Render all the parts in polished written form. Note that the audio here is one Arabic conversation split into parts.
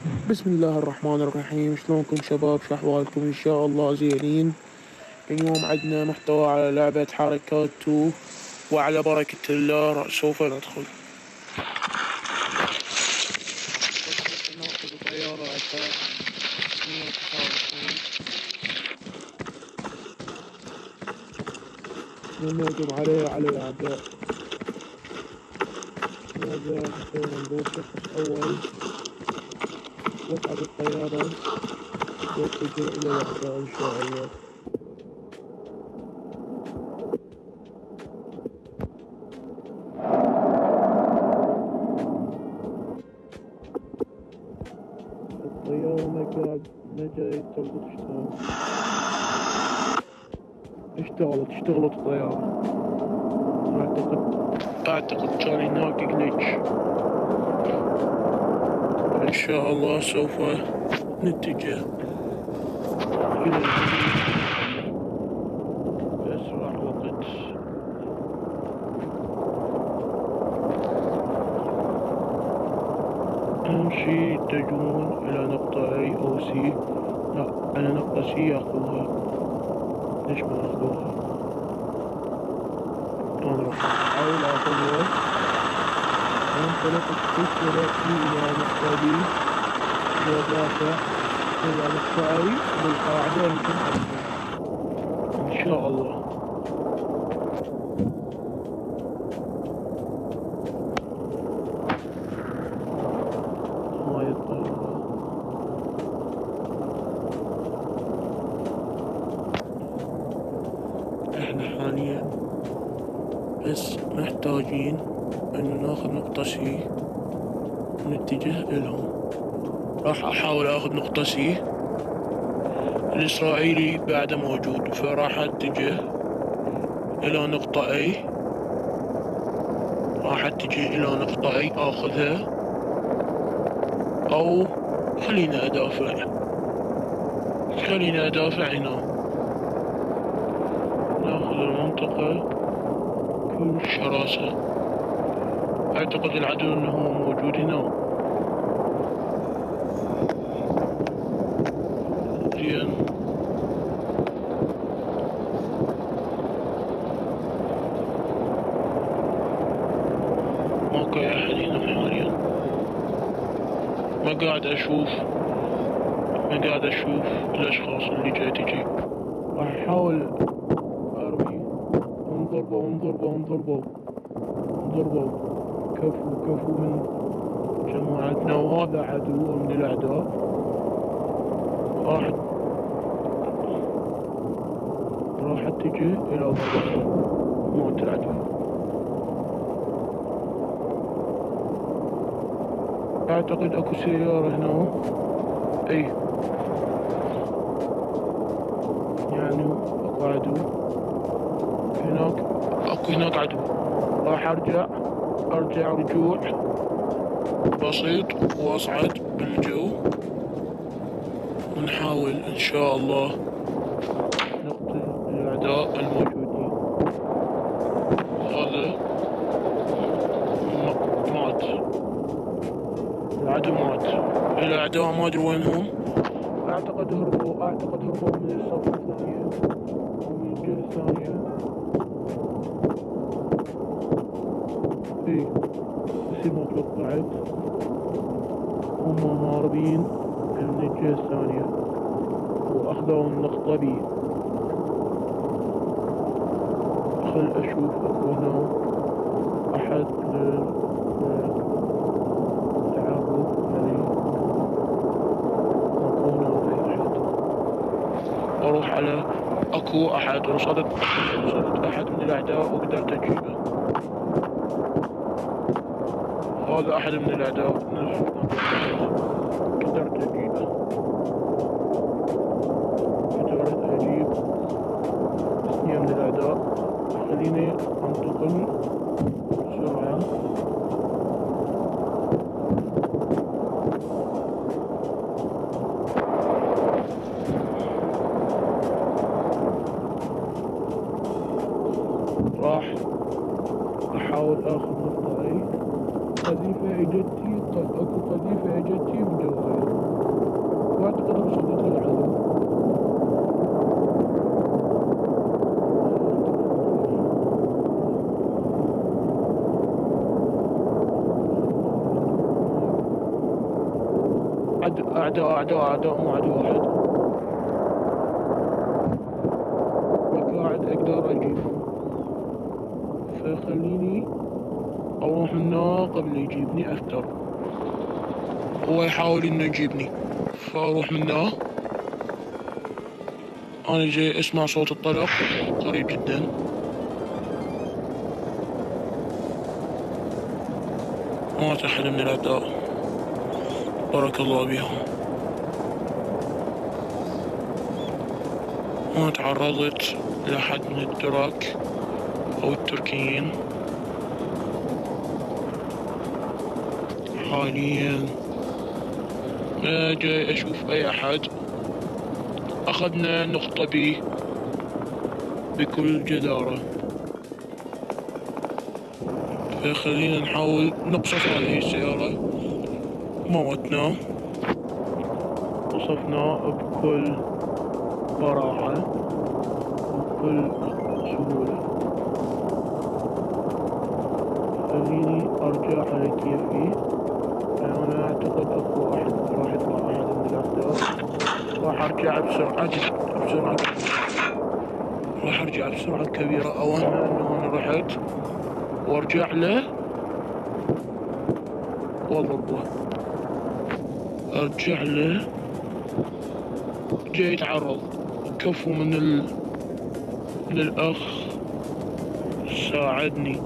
بسم الله الرحمن الرحيم. شلونكم شباب؟ شو احوالكم؟ ان شاء الله زينين. اليوم عندنا محتوى على لعبة حركات 2، وعلى بركة الله سوف ندخل. ناخذ طيارة أتاك 129 ونهجم على الأعداء. هذا محتوى منظور شخص أول. يصعد الطيارة ويتجه إلى الأعداء إن شاء الله. الطيارة ما جاءت تربط اشتغلت الطيارة. أعتقد كان هناك جليتش. إن شاء الله سوف نتجه إلى بأسرع وقت. أهم شي يتجهون إلى نقطة A أو C. لا، على نقطة C ياخذوها. ليش ما ياخذوها؟ أنا راح أحاول آخذها وانطلق السلسلة إلى نقطة B ودافع إلى نقطة A بالقاعدة يمكن إن شاء الله. هاي الطيارة احنا حاليا بس محتاجين ان ناخذ نقطة سي ونتجه الهم. راح احاول اخذ نقطة سي. الاسرائيلي بعده موجود، فراح اتجه الى نقطة اي. راح اتجه الى نقطة اي اخذها، او خلينا ادافع هنا. ناخذ المنطقة بكل شراسة. اعتقد العدو انه هو موجود هنا. زين، ماكو احد هنا حاليا. ما قاعد اشوف الاشخاص اللي جاي تجي. راح احاول ارمي. انضربوا. كفو من جماعتنا، وهذا عدو من الاعداء. راح اتجه الى موت العدو. اعتقد اكو سيارة هنا. اي يعني اكو عدو هناك. هناك عدو. راح ارجع رجوع بسيط واصعد بالجو، ونحاول ان شاء الله نقتل الاعداء الموجودين. هذا مات. العدو مات. الاعداء ما ادري وينهم. اعتقد هربوا من الصف الثانية او من الجهة الثانية. ايه بس ما توقعت. هم هاربين من الجهة الثانية واخذوا النقطة بي. خل اشوف اكو هنا احد للتعرف عليه. ماكو هنا في احد. اروح على اكو احد. رصدت احد من الاعداء وقدرت اجيبه. هذا احد من الاعداء قدرت اجيبه. قدرت اجيب اثنين من الاعداء. خليني انتقل بسرعة. راح احاول اخذ نقطة اي. هذه فائدتي. قد اكو أعداء مو عدو واحد. قاعد أقدر أجيبهم، فخليني أروح منه قبل يجيبني أكثر. هو يحاول إنه يجيبني، فأروح منه. أنا جاي أسمع صوت الطلق قريب جدا. مات أحد من الأعداء، بارك الله بهم. ما تعرضت لأحد من التراك أو التركيين. حاليا ما جاي أشوف أي أحد. أخذنا نقطة بي بكل جدارة، فخلينا نحاول نقصف هذه السيارة. موتنا، قصفنا بكل براحة وبكل سهولة. خليني أرجع على كيفي. أنا أعتقد أكو واحد راح يطلع أحد من الأعداء. راح أرجع بسرعة راح أرجع بسرعة كبيرة. أوهم أنه أنا رحت وأرجع له وأضربه. أرجع له، جاي يتعرض. كفو من الأخ ساعدني.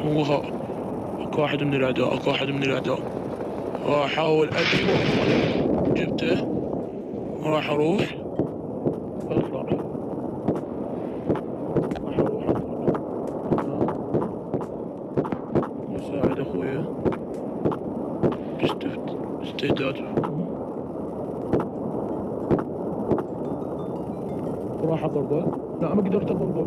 هو اكو واحد من الأعداء. راح أحاول أجيبه. جبته وراح أروح أطلع. راح أروح أساعد أخويا باستعداد. وراح أضربه. لا، ما قدرت أضربه.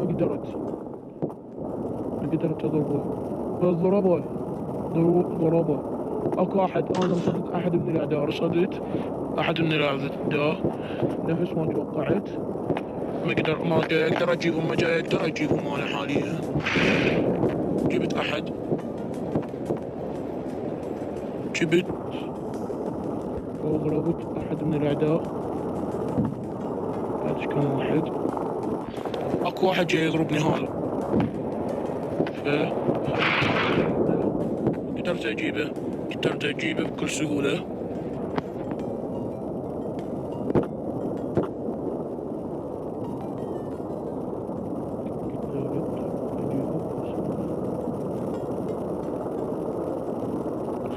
ضربه. اكو احد. انا رصدت احد من الاعداء. نفس ما توقعت. ما جاي اقدر اجيبهم انا حاليا. جبت وغلبت احد من الاعداء. بعد كم واحد. اكو واحد جاي يضربني هذا، قدرت اجيبه بكل سهولة.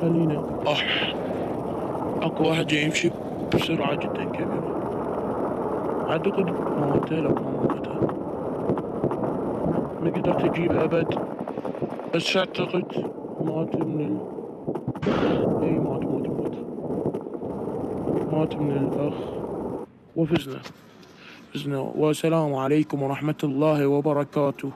خلينا اكو واحد جاي يمشي بسرعة جدا كبيرة. اعتقد موته. لا، ما قدرت اجيبه ابد، بس اعتقد مات من مات من الاخ. وفزنا. والسلام عليكم ورحمة الله وبركاته.